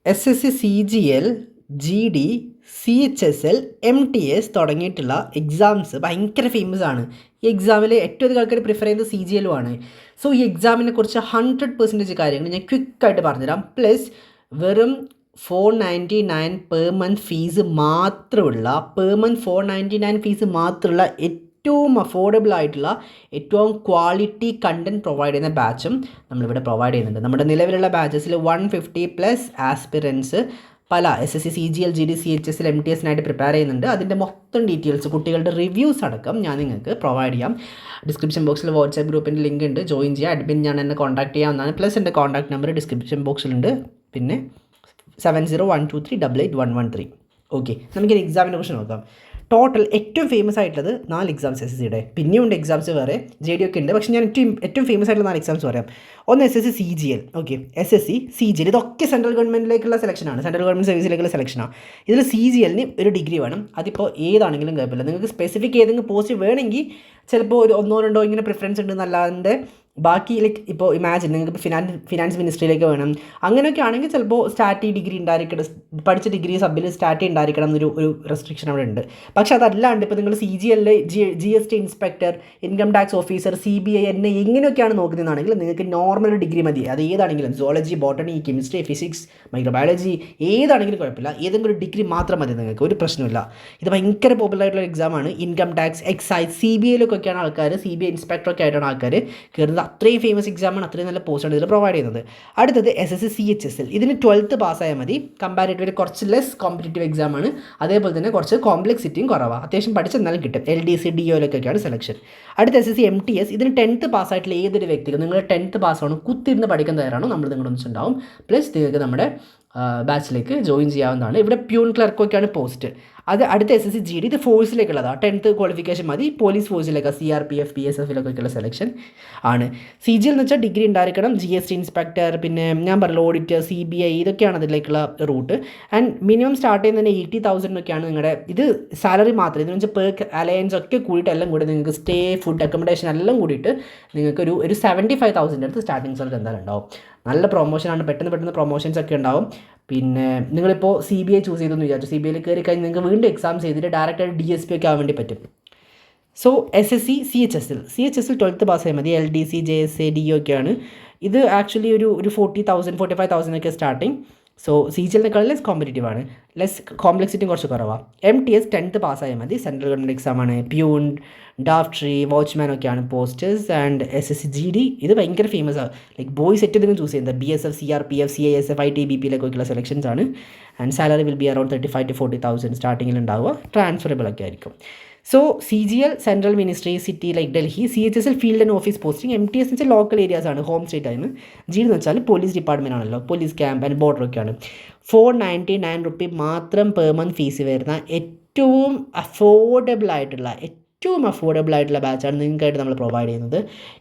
SSC CGL GD CHSL MTS തുടങ്ങിയിട്ടുള്ള exams ഭയങ്കര famous ആണ്. ഈ എക്സാമിൽ ഏറ്റവും അധികം ആൾക്കാർ പ്രിഫർ ചെയ്യുന്നത് CGL ആണ്. സോ ഈ എക്സാമിനെ കുറിച്ച് 100% കാര്യങ്ങൾ ഞാൻ ക്വിക്കായിട്ട് പറഞ്ഞുതരാം. പ്ലസ് വെറും 499 പെർ മന്ത് ഫീസ് മാത്രമുള്ള ഏറ്റവും അഫോർഡബിൾ ആയിട്ടുള്ള ഏറ്റവും ക്വാളിറ്റി കണ്ടൻറ് പ്രൊവൈഡ് ചെയ്യുന്ന ബാച്ചും നമ്മളിവിടെ പ്രൊവൈഡ് ചെയ്യുന്നുണ്ട്. നമ്മുടെ നിലവിലുള്ള ബാച്ചസിൽ 150+ ആസ്പിറൻസ് പല SSC CGL GD CHSL MTSനായിട്ട് പ്രിപ്പയർ ചെയ്യുന്നുണ്ട്. അതിൻ്റെ മൊത്തം ഡീറ്റെയിൽസ്, കുട്ടികളുടെ റിവ്യൂസ് അടക്കം ഞാൻ നിങ്ങൾക്ക് പ്രൊവൈഡ് ചെയ്യാം. ഡിസ്ക്രിപ്ഷൻ ബോക്സിൽ വാട്സാപ്പ് ഗ്രൂപ്പിൻ്റെ ലിങ്ക് ഉണ്ട്, ജോയിൻ ചെയ്യുക. അഡ്മിൻ ഞാൻ എന്നെ കോൺടാക്ട് ചെയ്യാവുന്നതാണ്. പ്ലസ് എൻ്റെ കോൺടാക്ട് നമ്പർ ഡിസ്ക്രിപ്ഷൻ ബോക്സിലുണ്ട്. പിന്നെ 7012388113. ഓക്കെ, നമുക്കൊരു എക്സാമിനെ കുറിച്ച് നോക്കാം. ടോട്ടൽ ഏറ്റവും ഫേമസ് ആയിട്ടുള്ളത് 4 എക്സാംസ് SSCയുടെ. പിന്നെയുണ്ട് എക്സാംസ് വേറെ JD ഒക്കെ ഉണ്ട്. പക്ഷേ ഞാൻ ഏറ്റവും ഫേമസ് ആയിട്ടുള്ള 4 എക്സാംസ് പറയാം. ഒന്ന് SSC CGL. Okay, SSC CGL ഇതൊക്കെ സെൻട്രൽ ഗവൺമെൻറ്റിലേക്കുള്ള സെലക്ഷനാണ്, സെൻട്രൽ ഗവൺമെൻറ് സർവീസിലേക്കുള്ള സെലക്ഷനാണ്. ഇതിൽ CGLന് ഒരു ഡിഗ്രി വേണം. അതിപ്പോൾ ഏതാണെങ്കിലും കുഴപ്പമില്ല. നിങ്ങൾക്ക് സ്പെസിഫിക് ഏതെങ്കിലും പോസ്റ്റ് വേണമെങ്കിൽ ചിലപ്പോൾ ഒരു 1-2 ഇങ്ങനെ പ്രിഫറൻസ് ഉണ്ടെന്നല്ലാതെ ബാക്കി ലൈക്ക് ഇപ്പോൾ ഇമാജിൻ നിങ്ങൾക്ക് ഫിനാൻസ് മിനിസ്ട്രിയിലേക്ക് വേണം, അങ്ങനെയൊക്കെ ആണെങ്കിൽ ചിലപ്പോൾ സ്റ്റാറ്റി ഡിഗ്രി ഉണ്ടായിരിക്കണം, പഠിച്ച ഡിഗ്രി സബിൽ സ്റ്റാറ്റി ഉണ്ടായിരിക്കണം എന്നൊരു റെസ്ട്രിക്ഷൻ അവിടെ ഉണ്ട്. പക്ഷേ അതല്ലാണ്ട് ഇപ്പോൾ നിങ്ങൾ CGL GST inspector, income tax officer, CBI എങ്ങനെയൊക്കെയാണ് നോക്കുന്നതാണെങ്കിൽ നിങ്ങൾക്ക് നോർമൽ ഡിഗ്രി മതി. അത് ഏതാണെങ്കിലും zoology, botany, chemistry, physics, microbiology ഏതാണെങ്കിലും കുഴപ്പമില്ല. ഏതെങ്കിലും ഡിഗ്രി മാത്രം മതി, നിങ്ങൾക്ക് ഒരു പ്രശ്നമില്ല. ഇത് ഭയങ്കര പോപ്പുലർ ആയിട്ടുള്ള എക്സാമാണ്. ഇൻകം ടാക്സ്, എക്സൈസ്, CBIയിലൊക്കെയാണ് ആൾക്കാർ, CBI ഇൻസ്പെക്ടറൊക്കെ ആയിട്ടാണ് ആൾക്കാർ കയറുന്നത്. അത്രയും ഫേമസ് എക്സാമാണ്, അത്രയും നല്ല പോസ്റ്റാണ് ഇതിൽ പ്രൊവൈഡ് ചെയ്യുന്നത്. അടുത്തത് SSC CHSL. ഇതിന് 12th പാസ്സായാൽ മതി. കമ്പാരിറ്റീവ്ലി കുറച്ച് ലെസ് കോമ്പറ്റേറ്റീവ് എക്സാമാണ്. അതേപോലെ തന്നെ കുറച്ച് കോംപ്ലക്സിറ്റിയും കുറവാണ്. അത്യാവശ്യം പഠിച്ചെന്നാലും കിട്ടും. LDC DOയിലൊക്കെയാണ് സെലക്ഷൻ. അടുത്ത SSC MTS. ഇതിന് 10th പാസ്സായിട്ടുള്ള ഏതൊരു വ്യക്തിക്കും നിങ്ങൾ 10th പാസ്സാണോ, കുത്തിരുന്ന് പഠിക്കാൻ തയ്യാറാണോ, നമ്മൾ നിങ്ങളുടെ ഒന്നിച്ചുണ്ടാവും. പ്ലസ് നിങ്ങൾക്ക് നമ്മുടെ ബാച്ചിലേക്ക് ജോയിൻ ചെയ്യാവുന്നതാണ്. ഇവിടെ പ്യൂൺ ക്ലർക്കൊക്കെയാണ് പോസ്റ്റ്. അത് അടുത്ത SSC GD. ഇത് ഫോഴ്സിലേക്കുള്ളതാണ്. 10th ക്വാളിഫിക്കേഷൻ മതി. പോലീസ് ഫോഴ്സിലേക്ക് CRPF PSFിലൊക്കെയുള്ള സെലക്ഷൻ ആണ്. CGL എന്ന് വെച്ചാൽ ഡിഗ്രി ഉണ്ടായിരിക്കണം. GST ഇൻസ്പെക്ടർ, പിന്നെ ഞാൻ പറഞ്ഞ ഓഡിറ്റർ, CBI ഇതൊക്കെയാണ് അതിലേക്കുള്ള റൂട്ട്. ആൻഡ് മിനിമം സ്റ്റാർട്ട് ചെയ്യുന്നത് 80,000 നിങ്ങളുടെ ഇത് സാലറി മാത്രം. ഇതിന് വെച്ചാൽ പെർക്ക് അലയൻസ് ഒക്കെ കൂടിയിട്ട് എല്ലാം കൂടി നിങ്ങൾക്ക് സ്റ്റേ, ഫുഡ്, അക്കോമഡേഷൻ എല്ലാം കൂടിയിട്ട് നിങ്ങൾക്ക് ഒരു 75,000 അടുത്ത് സ്റ്റാർട്ടിങ് സാലറി എന്തായാലും ഉണ്ടാവും. നല്ല പ്രൊമോഷനാണ്, പെട്ടെന്ന് പ്രൊമോഷൻസ് ഒക്കെ ഉണ്ടാവും. പിന്നെ നിങ്ങളിപ്പോൾ CBI ചൂസ് ചെയ്തെന്ന് വിചാരിച്ചു, CBIയിൽ കയറി കഴിഞ്ഞ് നിങ്ങൾക്ക് വീണ്ടും എക്സാംസ് ചെയ്തിട്ട് ഡയറക്റ്റായിട്ട് DSP ഒക്കെ ആവാൻ വേണ്ടി പറ്റും. സോ SSC CHSL 12th പാസ്സായാൽ മതി. LDC JSA DO ഒക്കെയാണ്. ഇത് ആക്ച്വലി ഒരു 40,000 45,000 ഒക്കെ സ്റ്റാർട്ടിങ്. സോ CGLനേക്കാൾ ലെസ് കോമ്പറ്റേറ്റീവ് ആണ്, ലെസ് കോംപ്ലക്സിറ്റിയും കുറച്ച് കുറവാണ്. MTS 10th പാസ്സായാൽ മതി. സെൻട്രൽ ഗവൺമെൻറ് എക്സാമാണ്. പ്യൂൺ, ഡാഫ്ട്രി, വാച്ച്മാൻ ഒക്കെയാണ് പോസ്റ്റേഴ്സ്. ആൻഡ് SSC GD ഇത് ഭയങ്കര ഫേമസ് ആണ്. ലൈക്ക് ബോയ്സ് ഏറ്റവും ചൂസ് ചെയ്യുന്നത് BSF, CRPF, CISF, ITBPയിലൊക്കെയുള്ള സെലക്ഷൻസ് ആണ്. And salary will be around 35,000 to 40,000 സ്റ്റാർട്ടിങ്ങിൽ ഉണ്ടാവുക. ട്രാൻസ്ഫറബിൾ ഒക്കെ ആയിരിക്കും. So CGL central ministry, city like Delhi. CHSL field and office posting. MTS എന്ന് വെച്ചാൽ ലോക്കൽ ഏരിയാസ് ആണ്, ഹോം സ്റ്റേറ്റ് ആണ്. GD എന്ന് വെച്ചാൽ പോലീസ് ഡിപ്പാർട്ട്മെൻറ്റ് ആണല്ലോ, പോലീസ് ക്യാമ്പ് ആൻഡ് ബോർഡർ ഒക്കെയാണ്. 499 റുപ്പി മാത്രം പെർ മന്ത് ഫീസ് വരുന്ന ഏറ്റവും അഫോർഡബിൾ ആയിട്ടുള്ള ബാച്ചാണ് നിങ്ങൾക്കായിട്ട് നമ്മൾ പ്രൊവൈഡ് ചെയ്യുന്നത്.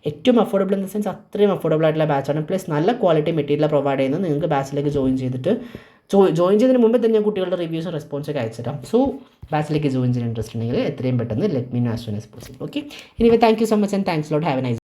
ഏറ്റവും അഫോർഡബിൾ ഇൻ ദ സെൻസ് അത്രയും അഫോർഡബിൾ ആയിട്ടുള്ള ബാച്ചാണ്. പ്ലസ് നല്ല ക്വാളിറ്റി മെറ്റീരിയൽ പ്രൊവൈഡ് ചെയ്യുന്നത്. നിങ്ങൾക്ക് ബാച്ചിലേക്ക് ജോയിൻ ചെയ്തതിന് മുമ്പേ തന്നെ ഞാൻ കുട്ടികളുടെ റിവ്യൂസും റെസ്പോൺസൊക്കെ അയച്ചുതരാം. സോ ബാച്ചിലേക്ക് ജോയിൻ ചെയ്യാൻ ഇൻട്രസ്റ്റ് ഉണ്ടെങ്കിൽ എത്രയും പെട്ടെന്ന് let me know as soon as possible. Okay, anyway thank you so much and thanks lot. Have a nice